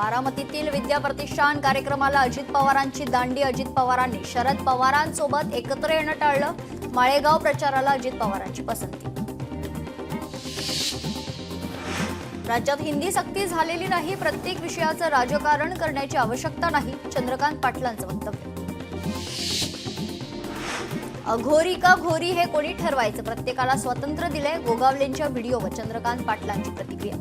बारामतीतील विद्या प्रतिष्ठान कार्यक्रमाला अजित पवारांची दांडी. अजित पवारांनी शरद पवारांसोबत एकत्र येणं टाळलं. माळेगाव प्रचाराला अजित पवारांची पसंती. राज्यात हिंदी सक्ती झालेली नाही. प्रत्येक विषयाचं राजकारण करण्याची आवश्यकता नाही. चंद्रकांत पाटलांचं वक्तव्य. अघोरी का घोरी हे कोणी ठरवायचं, प्रत्येकाला स्वातंत्र्य दिलंय. गोगावलेंच्या व्हिडिओवर चंद्रकांत पाटलांची प्रतिक्रिया.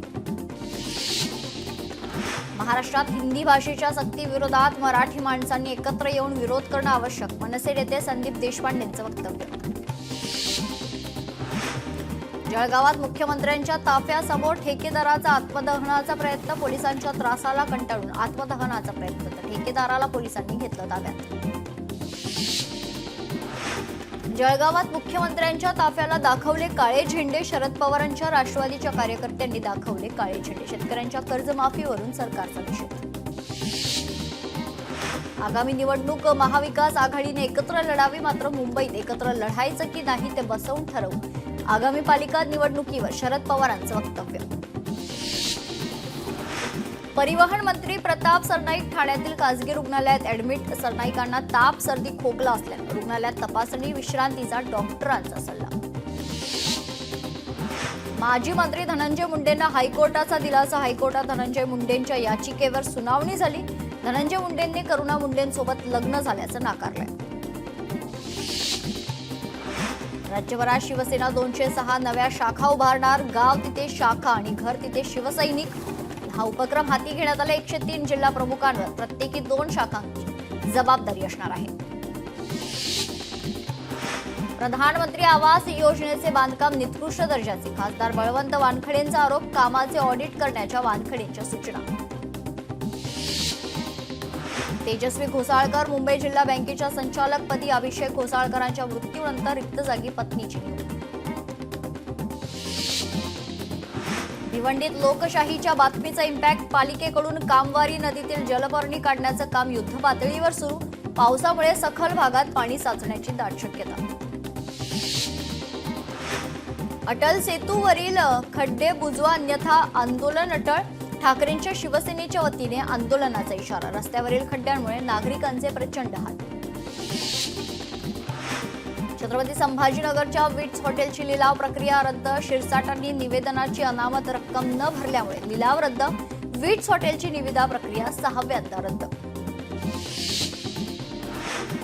महाराष्ट्रात हिंदी भाषेच्या सक्तीविरोधात मराठी माणसांनी एकत्र येऊन विरोध करणं आवश्यक. मनसे नेते संदीप देशपांडेंचं वक्तव्य. जळगावात मुख्यमंत्र्यांच्या ताफ्यासमोर ठेकेदाराचा आत्मदहनाचा प्रयत्न. पोलिसांच्या त्रासाला कंटाळून आत्मदहनाचा प्रयत्न. तर ठेकेदाराला पोलिसांनी घेतलं ताब्यात. जळगावात मुख्यमंत्र्यांच्या ताफ्याला दाखवले काळे झेंडे. शरद पवारांच्या राष्ट्रवादीच्या कार्यकर्त्यांनी दाखवले काळे झेंडे. शेतकऱ्यांच्या कर्जमाफीवरून सरकारचा निषेध. आगामी निवडणूक महाविकास आघाडीने एकत्र लढावी. मात्र मुंबईत एकत्र लढायचं की नाही ते बसवून ठरवू. आगामी पालिका निवडणुकीवर शरद पवारांचं वक्तव्य. परिवहन मंत्री प्रताप सरनाईक ठाण्यातील खासगी रुग्णालयात ऍडमिट. सरनाईकांना ताप, सर्दी, खोकला असल्यानं रुग्णालयात तपासणी. विश्रांतीचा डॉक्टरांचा सल्ला. माजी मंत्री धनंजय मुंडेंना हायकोर्टाचा दिलासा. हायकोर्टात धनंजय मुंडेंच्या याचिकेवर सुनावणी झाली. धनंजय मुंडेंनी करुणा मुंडेंसोबत लग्न झाल्याचं नाकारलंय. राज्यभरात शिवसेना 206 नव्या शाखा उभारणार. गाव तिथे शाखा आणि घर तिथे शिवसैनिक. हा उपक्रम हाती घेण्यात आला. 103 जिल्हा प्रमुखांवर प्रत्येकी 2 शाखांची जबाबदारी असणार आहे. प्रधानमंत्री आवास योजनेचे बांधकाम निकृष्ट दर्जाचे. खासदार बळवंत वानखडेंचा आरोप. कामाचे ऑडिट करण्याच्या वानखडेंच्या सूचना. तेजस्वी घोसाळकर मुंबई जिल्हा बँकेच्या संचालकपदी. अभिषेक घोसाळकरांच्या मृत्यूनंतर रिक्त जागी पत्नीची निवड. भिवंडीत लोकशाहीच्या बातमीचा इम्पॅक्ट. पालिकेकडून कामवारी नदीतील जलपर्णी काढण्याचं काम युद्धपातळीवर सुरू. पावसामुळे सखल भागात पाणी साचण्याची दाट शक्यता. अटल सेतूवरील खड्डे बुजवा अन्यथा आंदोलन अटळ. ठाकरेंच्या शिवसेनेच्या वतीने आंदोलनाचा इशारा. रस्त्यावरील खड्ड्यांमुळे नागरिकांचे प्रचंड हाल. छत्रपती संभाजीनगरच्या विट्स हॉटेलची लिलाव प्रक्रिया रद्द. शिरसाटांनी निवेदनाची अनामत रक्कम न भरल्यामुळे लिलाव रद्द. विट्स हॉटेलची निविदा प्रक्रिया 6व्यांदा रद्द.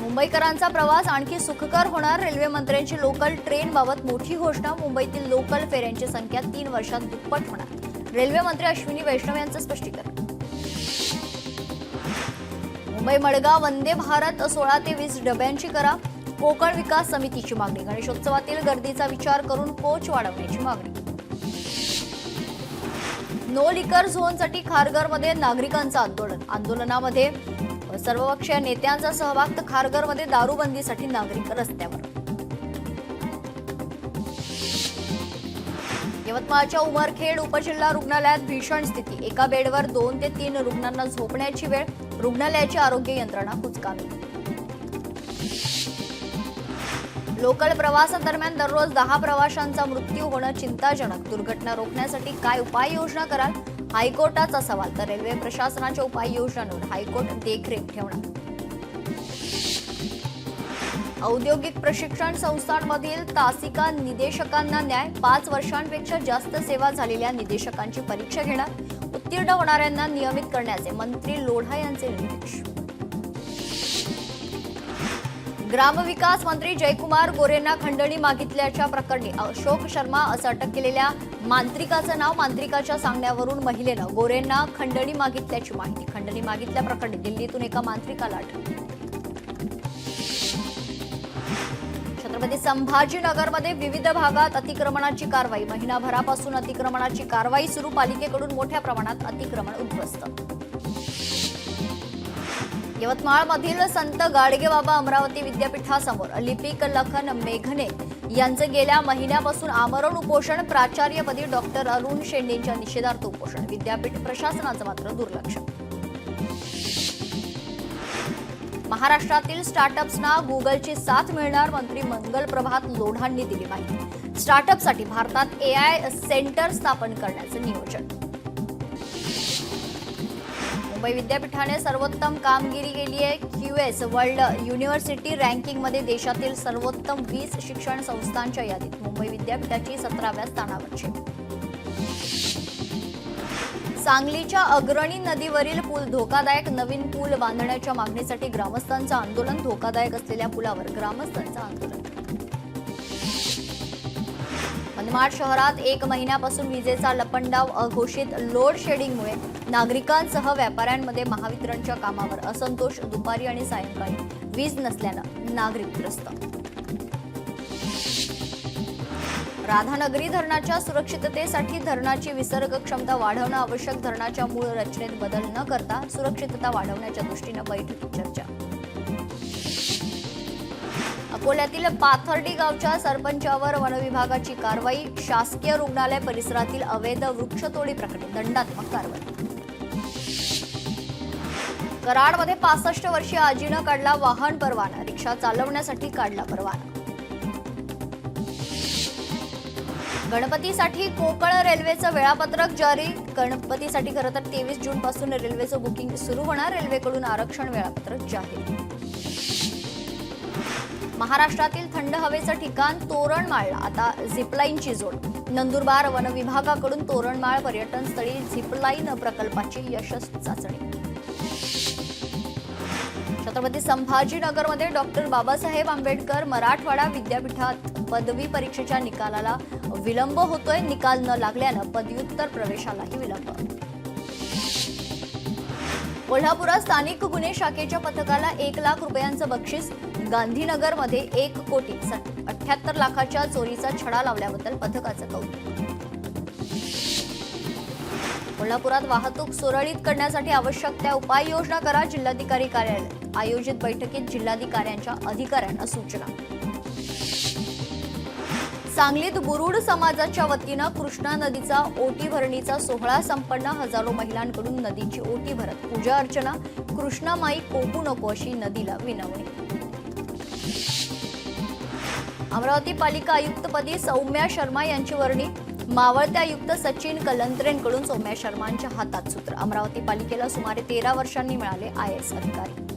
मुंबईकरांचा प्रवास आणखी सुखकर होणार. रेल्वे मंत्र्यांची लोकल ट्रेनबाबत मोठी घोषणा. मुंबईतील लोकल फेऱ्यांची संख्या 3 वर्षात दुप्पट होणार. रेल्वे मंत्री अश्विनी वैष्णव यांचं स्पष्टीकरण. मुंबई मडगाव वंदे भारत 16 ते 20 डब्यांची करा. कोकण विकास समितीची मागणी. गणेशोत्सवातील गर्दीचा विचार करून कोच वाढवण्याची मागणी. नो लिकर झोनसाठी खारघरमध्ये नागरिकांचं आंदोलन. आंदोलनामध्ये सर्वपक्षीय नेत्यांचा सहभाग. तर खारघरमध्ये दारूबंदीसाठी नागरिक रस्त्यावर. यवतमाळच्या उमरखेड उपजिल्हा रुग्णालयात भीषण स्थिती. एका बेडवर 2 ते 3 रुग्णांना झोपण्याची वेळ. रुग्णालयाची आरोग्य यंत्रणा कुचकामी. लोकल प्रवासादरम्यान दररोज 10 प्रवाशांचा मृत्यू होणं चिंताजनक. दुर्घटना रोखण्यासाठी काय उपाययोजना कराल, हायकोर्टाचा सवाल. तर रेल्वे प्रशासनाच्या उपाययोजनांवर हायकोर्ट देखरेख ठेवणार. औद्योगिक प्रशिक्षण संस्थांमधील तासिका निदेशकांना न्याय. 5 वर्षांपेक्षा जास्त सेवा झालेल्या निदेशकांची परीक्षा घेणार. उत्तीर्ण होणाऱ्यांना नियमित करण्याचे मंत्री लोढा यांचे निर्देश. ग्रामविकास मंत्री जयकुमार गोरेंना खंडणी मागितल्याच्या प्रकरणी अशोक शर्मा असं अटक केलेल्या मांत्रिकाचं नाव. मांत्रिकाच्या सांगण्यावरून महिलेनं गोरेंना खंडणी मागितल्याची माहिती. खंडणी मागितल्याप्रकरणी दिल्लीतून एका मांत्रिकाला अटक. छत्रपती संभाजीनगरमध्ये विविध भागात अतिक्रमणाची कारवाई. महिनाभरापासून अतिक्रमणाची कारवाई सुरू. पालिकेकडून मोठ्या प्रमाणात अतिक्रमण उद्ध्वस्त. यवतमाळमधील संत गाडगेबाबा अमरावती विद्यापीठासमोर लिपिक लखन मेघने यांचं गेल्या महिन्यापासून आमरण उपोषण. प्राचार्यपदी डॉक्टर अरुण शेंडेंच्या निषेधार्थ उपोषण. विद्यापीठ प्रशासनाचं मात्र दुर्लक्ष. महाराष्ट्रातील स्टार्टअप्सना गुगलची साथ मिळणार. मंत्री मंगल प्रभात लोढांनी दिली माहिती. स्टार्टअपसाठी भारतात AI सेंटर स्थापन करण्याचं नियोजन. मुंबई विद्यापीठाने सर्वोत्तम कामगिरी केली आहे. QS वर्ल्ड युनिव्हर्सिटी रँकिंगमध्ये देशातील सर्वोत्तम 20 शिक्षण संस्थांच्या यादीत मुंबई विद्यापीठाची 17व्या स्थानावरची. सांगलीच्या अग्रणी नदीवरील पूल धोकादायक, नवीन पूल बांधण्याच्या मागणीसाठी ग्रामस्थांचं आंदोलन. धोकादायक असलेल्या पुलावर ग्रामस्थांचं आंदोलन. मनमाड शहरात 1 महिन्यापासून विजेचा लपंडाव. अघोषित लोड शेडिंगमुळे नागरिकांसह व्यापाऱ्यांमध्ये महावितरणच्या कामावर असंतोष. दुपारी आणि सायंकाळी वीज नसल्यानं नागरिक त्रस्त. राधानगरी धरणाच्या सुरक्षिततेसाठी धरणाची विसर्ग क्षमता वाढवणं आवश्यक. धरणाच्या मूळ रचनेत बदल न करता सुरक्षितता वाढवण्याच्या दृष्टीनं बैठकीत चर्चा. अकोल्यातील पाथर्डी गावच्या सरपंचावर वनविभागाची कारवाई. शासकीय रुग्णालय परिसरातील अवैध वृक्षतोडी प्रकरणी दंडात्मक कारवाई. कराडमध्ये 65 वर्षीय आजीनं काढला वाहन परवाना. रिक्षा चालवण्यासाठी काढला परवाना. गणपतीसाठी कोकण रेल्वेचं वेळापत्रक जारी. गणपतीसाठी खरं तर 23 जून पासून रेल्वेचं बुकिंग सुरू होणार. रेल्वेकडून आरक्षण वेळापत्रक जाहीर. महाराष्ट्रातील थंड हवेचं ठिकाण तोरणमाळला आता झिपलाईनची जोड. नंदुरबार वनविभागाकडून तोरणमाळ पर्यटन स्थळी झिपलाईन प्रकल्पाची यशस्वी चाचणी. छत्रपती संभाजीनगरमध्ये डॉक्टर बाबासाहेब आंबेडकर मराठवाडा विद्यापीठात पदवी परीक्षेच्या निकालाला विलंब होतोय. निकाल न लागल्यानं पदव्युत्तर प्रवेशालाही विलंब. कोल्हापुरात स्थानिक गुन्हे शाखेच्या पथकाला 1 लाख रुपयांचं बक्षीस. गांधीनगरमध्ये 1,78 लाखाच्या चोरीचा छडा लावल्याबद्दल पथकाचं कौतुक. कोल्हापुरात वाहतूक सुरळीत करण्यासाठी आवश्यक त्या उपाययोजना करा. जिल्हाधिकारी कार्यालयात आयोजित बैठकीत जिल्हाधिकाऱ्यांच्या अधिकाऱ्यांना सूचना. सांगलीत बुरुड समाजाच्या वतीनं कृष्णा नदीचा ओटी भरणीचा सोहळा संपन्न. हजारो महिलांकडून नदीची ओटी भरत पूजा अर्चना. कृष्णामाई कोपू नको अशी नदीला विनवणी. अमरावती पालिका आयुक्तपदी सौम्या शर्मा यांची वर्णी. मावळते आयुक्त सचिन कलंत्रेंकडून सौम्या शर्मांच्या हातात सूत्र. अमरावती पालिकेला सुमारे 13 वर्षांनी मिळाले IAS अधिकारी.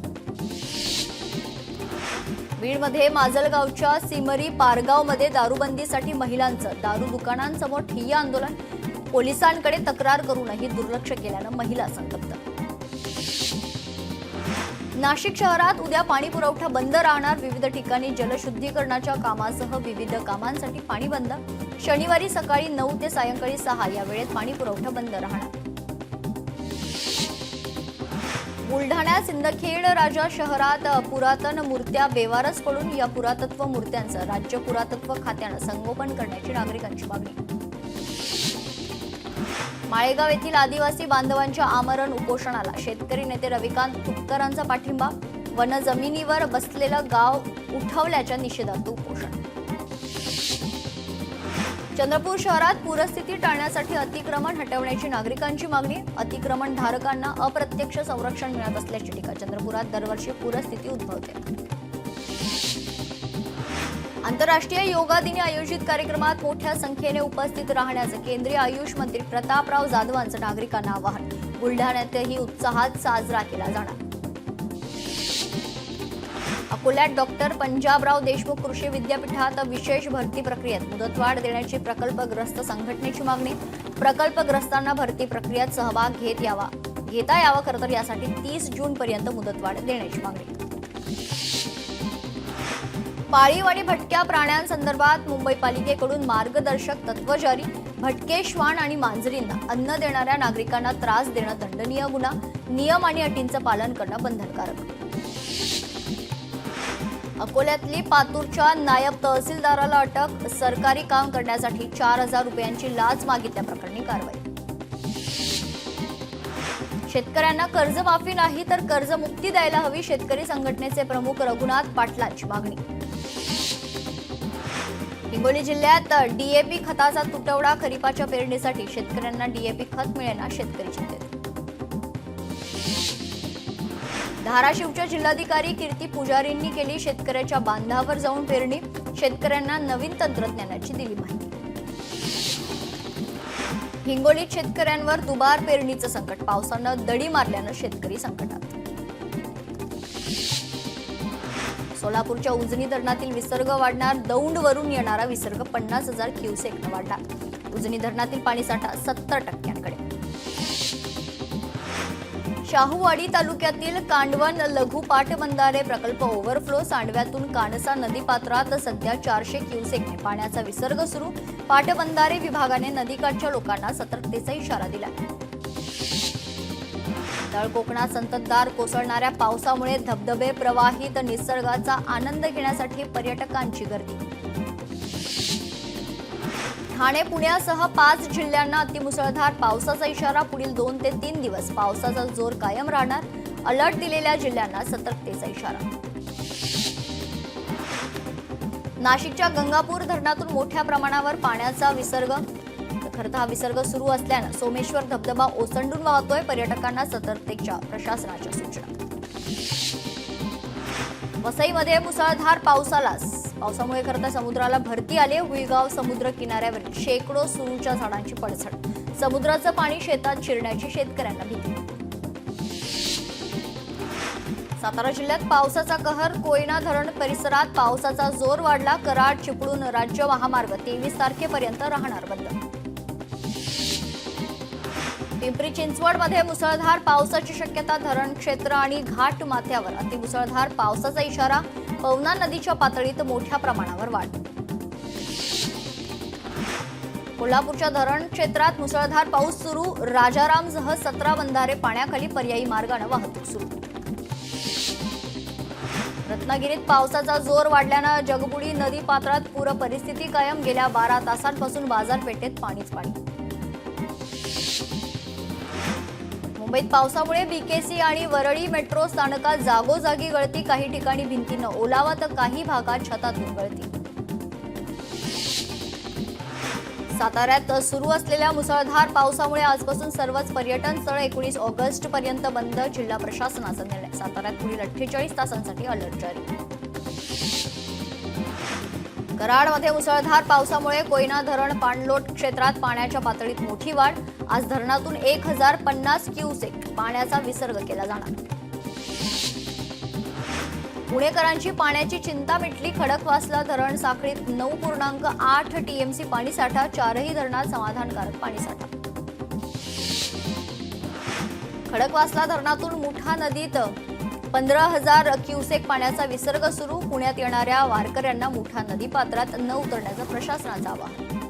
बीडमध्ये माजलगावच्या सिमरी पारगावमध्ये दारूबंदीसाठी महिलांचं दारू दुकानांसमोर ठिय्या आंदोलन. पोलिसांकडे तक्रार करूनही दुर्लक्ष केल्यानं महिला संतप्त. नाशिक शहरात उद्या पाणी पुरवठा बंद राहणार. विविध ठिकाणी जलशुद्धीकरणाच्या कामासह विविध कामांसाठी पाणी बंद. शनिवारी सकाळी 9 ते सायंकाळी 6 या वेळेत पाणी पुरवठा बंद राहणार. बुलढाण्यात सिंदखेड राजा शहरात पुरातन मूर्त्या बेवारस पडून. या पुरातत्व मूर्त्यांचं राज्य पुरातत्व खात्यानं संगोपन करण्याची नागरिकांची मागणी. माळेगाव येथील आदिवासी बांधवांच्या आमरण उपोषणाला शेतकरी नेते रविकांत तुपकरांचा पाठिंबा. वन जमिनीवर बसलेलं गाव उठवल्याच्या निषेधार्थ उपोषण. चंद्रपूर शहरात पूरस्थिती टाळण्यासाठी अतिक्रमण हटवण्याची नागरिकांची मागणी. अतिक्रमणधारकांना अप्रत्यक्ष संरक्षण मिळत असल्याची टीका. चंद्रपुरात दरवर्षी पूरस्थिती उद्भवते. आंतरराष्ट्रीय योगा दिनी आयोजित कार्यक्रमात मोठ्या संख्येने उपस्थित राहण्याचं केंद्रीय आयुष मंत्री प्रतापराव जाधवांचं नागरिकांना आवाहन. बुलढाण्यातही उत्साहात साजरा केला जाणार. अकोल्यात डॉक्टर पंजाबराव देशमुख कृषी विद्यापीठात विशेष भरती प्रक्रियेत मुदतवाढ देण्याची प्रकल्पग्रस्त संघटनेची मागणी. प्रकल्पग्रस्तांना भरती प्रक्रियेत सहभाग घेता यावा. खरं तर यासाठी 30 जून पर्यंत मुदतवाढ देण्याची मागणी. पाळीव आणि भटक्या प्राण्यांसंदर्भात मुंबई पालिकेकडून मार्गदर्शक तत्व जारी. भटके श्वान आणि मांजरींना अन्न देणाऱ्या नागरिकांना त्रास देणं दंडनीय गुन्हा. नियम आणि अटींचं पालन करणं बंधनकारक. अकोल्यातली पातूरच्या नायब तहसीलदाराला अटक. सरकारी काम करण्यासाठी 4,000 रुपयांची लाच मागितल्याप्रकरणी कारवाई. शेतकऱ्यांना कर्जमाफी नाही तर कर्जमुक्ती द्यायला हवी. शेतकरी संघटनेचे प्रमुख रघुनाथ पाटलांची मागणी. हिंगोली जिल्ह्यात DAP खताचा तुटवडा. खरीपाच्या पेरणीसाठी शेतकऱ्यांना DAP खत मिळेना. शेतकरी चिंतेत. धाराशिवच्या जिल्हाधिकारी कीर्ती पुजारींनी केली शेतकऱ्याच्या बांधावर जाऊन पेरणी. शेतकऱ्यांना नवीन तंत्रज्ञानाची दिली माहिती. हिंगोलीत शेतकऱ्यांवर दुबार पेरणीचं संकट, पावसानं दडी मारल्यानं शेतकरी संकटात. सोलापूरच्या उजनी धरणातील विसर्ग वाढणार, दौंडवरून येणारा विसर्ग 50,000 क्युसेकनं वाढणार. उजनी धरणातील पाणीसाठा 70%कडे. शाहूवाडी तालुक्यातील कांडवन लघु पाटबंधारे प्रकल्प ओव्हरफ्लो, सांडव्यातून कानसा नदीपात्रात सध्या 400 क्युसेकने पाण्याचा विसर्ग सुरू. पाटबंधारे विभागाने नदीकाठच्या लोकांना सतर्कतेचा इशारा दिला. तळ कोकणात संततधार कोसळणाऱ्या पावसामुळे धबधबे प्रवाहित, निसर्गाचा आनंद घेण्यासाठी पर्यटकांची गर्दी. ठाणे पुण्यासह 5 जिल्ह्यांना अतिमुसळधार पावसाचा इशारा, पुढील 2 ते 3 दिवस पावसाचा जोर कायम राहणार. अलर्ट दिलेल्या जिल्ह्यांना सतर्कतेचा इशारा. नाशिकच्या गंगापूर धरणातून मोठ्या प्रमाणावर पाण्याचा विसर्ग. खरं हा विसर्ग सुरू असल्यानं सोमेश्वर धबधबा ओसंडून वाहतोय. पर्यटकांना सतर्कतेच्या प्रशासनाच्या सूचना. वसईमध्ये मुसळधार पावसामुळे खरं तर समुद्राला भरती आली. हुईगाव समुद्र किनाऱ्यावरील शेकडो सुरूच्या झाडांची पडझड. समुद्राचं पाणी शेतात शिरण्याची शेतकऱ्यांना भीती. सातारा जिल्ह्यात पावसाचा कहर, कोयना धरण परिसरात पावसाचा जोर वाढला. कराड चिपळूण राज्य महामार्ग 23 तारखेपर्यंत राहणार बंद. पिंपरी चिंचवडमध्ये मुसळधार पावसाची शक्यता, धरण क्षेत्र आणि घाट माथ्यावर अतिमुसळधार पावसाचा इशारा. पवना नदीच्या पातळीत मोठ्या प्रमाणावर वाढ. कोल्हापूरच्या धरण क्षेत्रात मुसळधार पाऊस सुरू. राजारामसह 17 बंधारे पाण्याखाली, पर्यायी मार्गाने वाहतूक सुरू. रत्नागिरीत पावसाचा जोर वाढल्यानं जगबुडी नदी पात्रात पूर परिस्थिती कायम. गेल्या 12 तासांपासून बाजारपेठेत पाणीच पाणी. मुंबईत पावसामुळे बीकेसी आणि वरळी मेट्रो स्थानकात जागोजागी गळती. काही ठिकाणी भिंतीनं ओलावा तर काही भागात छतातून गळती. साताऱ्यात सुरू असलेल्या मुसळधार पावसामुळे आजपासून सर्वच पर्यटन स्थळ 19 ऑगस्ट पर्यंत बंद. जिल्हा प्रशासनाचा निर्णय. साताऱ्यात पुढील 48 तासांसाठी अलर्ट जारी. कराडमध्ये मुसळधार पावसामुळे कोयना धरण पाणलोट क्षेत्रात पाण्याच्या पातळीत मोठी वाढ. आज धरणातून 1050 क्युसेक पाण्याचा विसर्ग केला जाणार. पुणेकरांची पाण्याची चिंता मिटली. खडकवासला धरण साखळीत 9.8 टीएमसी पाणीसाठा. 4ही धरणात समाधानकारक पाणीसाठा. खडकवासला धरणातून मुठा नदीत 15,000 क्युसेक पाण्याचा विसर्ग सुरू. पुण्यात येणाऱ्या वारकऱ्यांना मुठा नदीपात्रात न उतरण्याचं प्रशासनाचं आवाहन.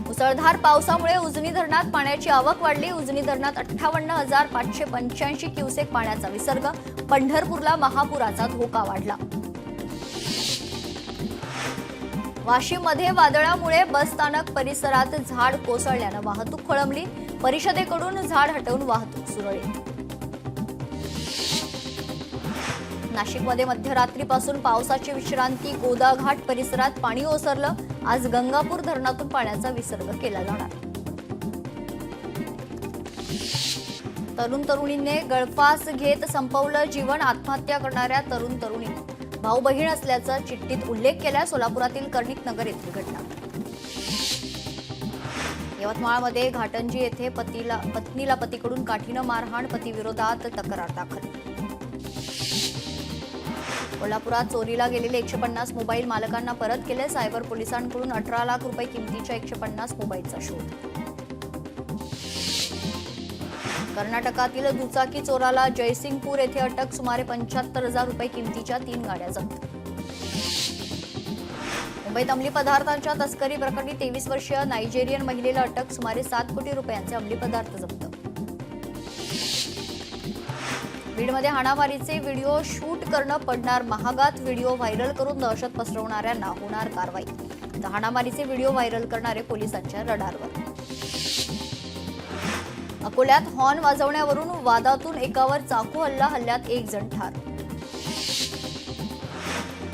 मुसळधार पावसामुळे उजनी धरणात पाण्याची आवक वाढली. उजनी धरणात 58,585 क्युसेक पाण्याचा विसर्ग. पंढरपूरला महापुराचा धोका वाढला. वाशिममध्ये वादळामुळे बसस्थानक परिसरात झाड कोसळल्यानं वाहतूक खोळंबली. परिषदेकडून झाड हटवून वाहतूक सुरळीत. नाशिकमध्ये मध्यरात्रीपासून पावसाची विश्रांती. गोदाघाट परिसरात पाणी ओसरलं. आज गंगापूर धरणातून पाण्याचा विसर्ग केला जाणार. तरुण तरुणींनी गळफास घेत संपवलं जीवन. आत्महत्या करणाऱ्या तरुण तरुणी भाऊ बहीण असल्याचा चिठ्ठीत उल्लेख केला. सोलापुरातील कर्णिक नगर येथील घटना. यवतमाळमध्ये घाटंजी येथे पत्नीला पतीकडून काठीनं मारहाण. पतीविरोधात तक्रार दाखल. कोल्हापुरात चोरीला गेलेले 150 मोबाईल मालकांना परत केले. सायबर पोलिसांकडून 18 लाख रुपये किमतीच्या 150 मोबाईलचा शोध. कर्नाटकातील दुचाकी चोराला जयसिंगपूर येथे अटक. सुमारे 75,000 रुपये किमतीच्या 3 गाड्या जप्त. मुंबईत अंमली पदार्थांच्या तस्करी प्रकरणी 23 वर्षीय नायजेरियन महिलेला अटक. सुमारे 7 कोटी रुपयांचे अंमली पदार्थ जप्त. बीडमध्ये हाणामारीचे व्हिडिओ शूट करणं पडणार महागात. व्हिडिओ व्हायरल करून दहशत पसरवणाऱ्यांना होणार कारवाई. तर हाणामारीचे व्हिडिओ व्हायरल करणारे पोलिसांच्या रडारवर. अकोल्यात हॉर्न वाजवण्यावरून वादातून एकावर चाकू हल्ला. हल्ल्यात 1 जण ठार.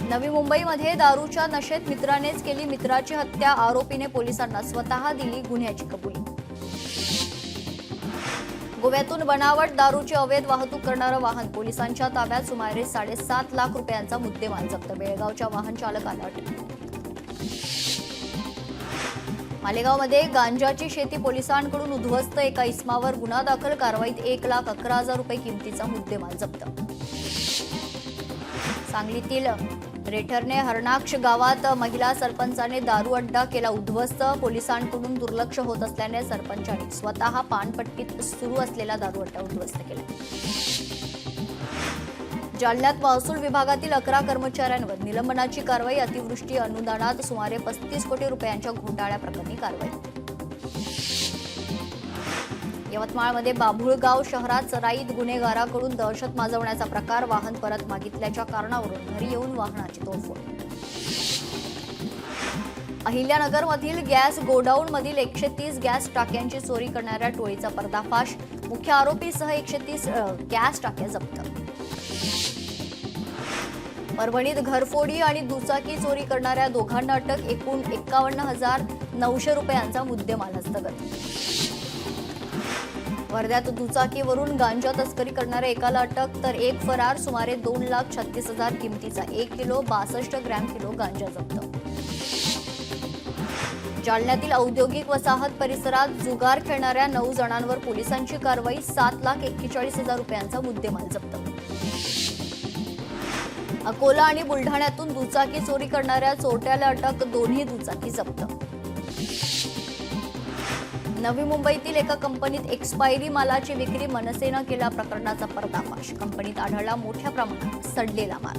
नवी मुंबईमध्ये दारूच्या नशेत मित्रानेच केली मित्राची हत्या. आरोपीने पोलिसांना स्वतः दिली गुन्ह्याची कबुली. गोव्यातून बनावट दारूची अवैध वाहतूक करणारं वाहन पोलिसांच्या ताब्यात. सुमारे 7.5 लाख रुपयांचा मुद्देमाल जप्त. बेळगावच्या वाहन चालकाला अटक. मालेगावमध्ये गांजाची शेती पोलिसांकडून उद्ध्वस्त, एका इसमावर गुन्हा दाखल, कारवाईत 1,11,000 रुपये किमतीचा मुद्देमाल जप्त. सांगलीतील रेठरणे हरणाक्ष गावात महिला सरपंचाने दारू अड्डा केला उद्ध्वस्त, पोलिसांकडून दुर्लक्ष होत असल्याने सरपंचाने स्वतः पानपट्टीत सुरू असलेला दारू अड्डा उद्ध्वस्त केला. जालन्यात महसूल विभागातील 11 कर्मचाऱ्यांवर निलंबनाची कारवाई, अतिवृष्टी अनुदानात सुमारे 35 कोटी रुपयांच्या घोटाळ्याप्रकरणी कारवाई. यवतमाळमध्ये बाभुळगाव शहरात सराईत गुन्हेगाराकडून दहशत माजवण्याचा प्रकार, वाहन परत मागितल्याच्या कारणावरून घरी येऊन वाहनाची तोडफोड. अहिल्यानगरमधील गॅस गोडाऊनमधील 130 गॅस टाक्यांची चोरी करणाऱ्या टोळीचा पर्दाफाश, मुख्य आरोपीसह 130 गॅस टाक्या जप्त. परभणीत घरफोडी आणि दुचाकी चोरी करणाऱ्या दोघांना अटक, एकूण 51,900 रुपयांचा मुद्देमाल हस्तगत. वर्ध्यात दुचाकीवरून गांजा तस्करी करणाऱ्या एकाला अटक, तर एक फरार, सुमारे 2,36,000 किमतीचा 1 किलो 62 ग्रॅम गांजा जप्त. जालन्यातील औद्योगिक वसाहत परिसरात जुगार खेळणाऱ्या 9 जणांवर पोलिसांची कारवाई, 7,41,000 रुपयांचा मुद्देमाल जप्त. अकोला आणि बुलढाण्यातून दुचाकी चोरी करणाऱ्या चोरट्याला अटक, दोन्ही दुचाकी जप्त. नवी मुंबईतील एका कंपनीत एक्सपायरी मालाची विक्री मनसेनं केला, प्रकरणाचा पर्दाफाश, कंपनीत आढळला मोठ्या प्रमाणात सडलेला माल.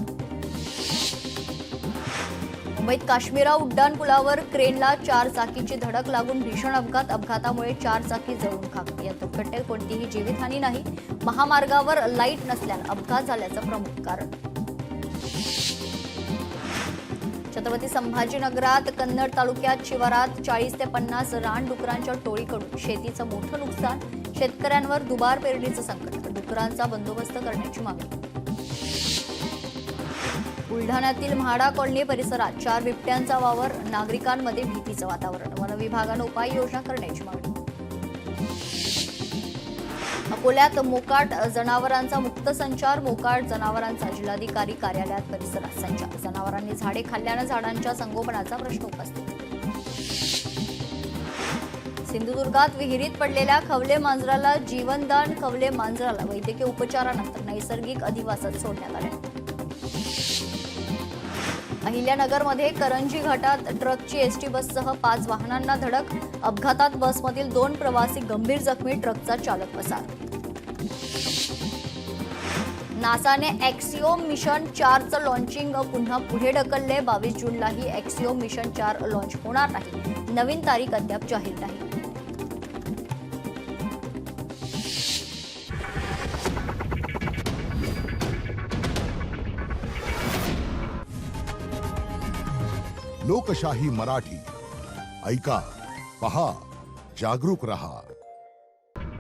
मुंबईत काश्मीरा उड्डाणपुलावर क्रेनला 4 चाकीची धडक लागून भीषण अपघात, अपघातामुळे 4 चाकी जळून खाक. या दुर्घटनेत कोणतीही जीवितहानी नाही, महामार्गावर लाईट नसल्यानं अपघात झाल्याचं प्रमुख कारण. छत्रपती संभाजीनगरात कन्नड तालुक्यात शिवारात 40 ते 50 रानडुकरांच्या टोळीकडून शेतीचं मोठं नुकसान, शेतकऱ्यांवर दुबार पेरणीचं संकट, डुकरांचा बंदोबस्त करण्याची मागणी. बुलढाण्यातील म्हाडा कॉलनी परिसरात 4 बिबट्यांचा वावर, नागरिकांमध्ये भीतीचं वातावरण, वन विभागानं उपाययोजना करण्याची मागणी. अकोल्यात मोकाट जनावरांचा मुक्त संचार, मोकाट जनावरांचा जिल्हाधिकारी कार्यालयात परिसरात संचार, जनावरांनी झाडे खाल्ल्यानं झाडांच्या संगोपनाचा प्रश्न उपस्थित. सिंधुदुर्गात विहिरीत पडलेल्या खवले मांजराला जीवनदान, खवले मांजराला वैद्यकीय उपचारानंतर नैसर्गिक अधिवासात सोडण्यात आले. अहिल्यानगरमध्ये करंजी घाटात ट्रकची एसटी बससह 5 वाहनांना धडक, अपघातात बसमधील 2 प्रवासी गंभीर जखमी, ट्रकचा चालक पसार. नासाने एक्सिओम मिशन 4चं लॉन्चिंग पुन्हा पुढे ढकलले, 22 जूनलाही एक्सिओम मिशन 4 लॉन्च होणार नाही, नवीन तारीख अद्याप जाहीर नाही. लोकशाही मराठी ऐका, पहा, जागरूक रहा.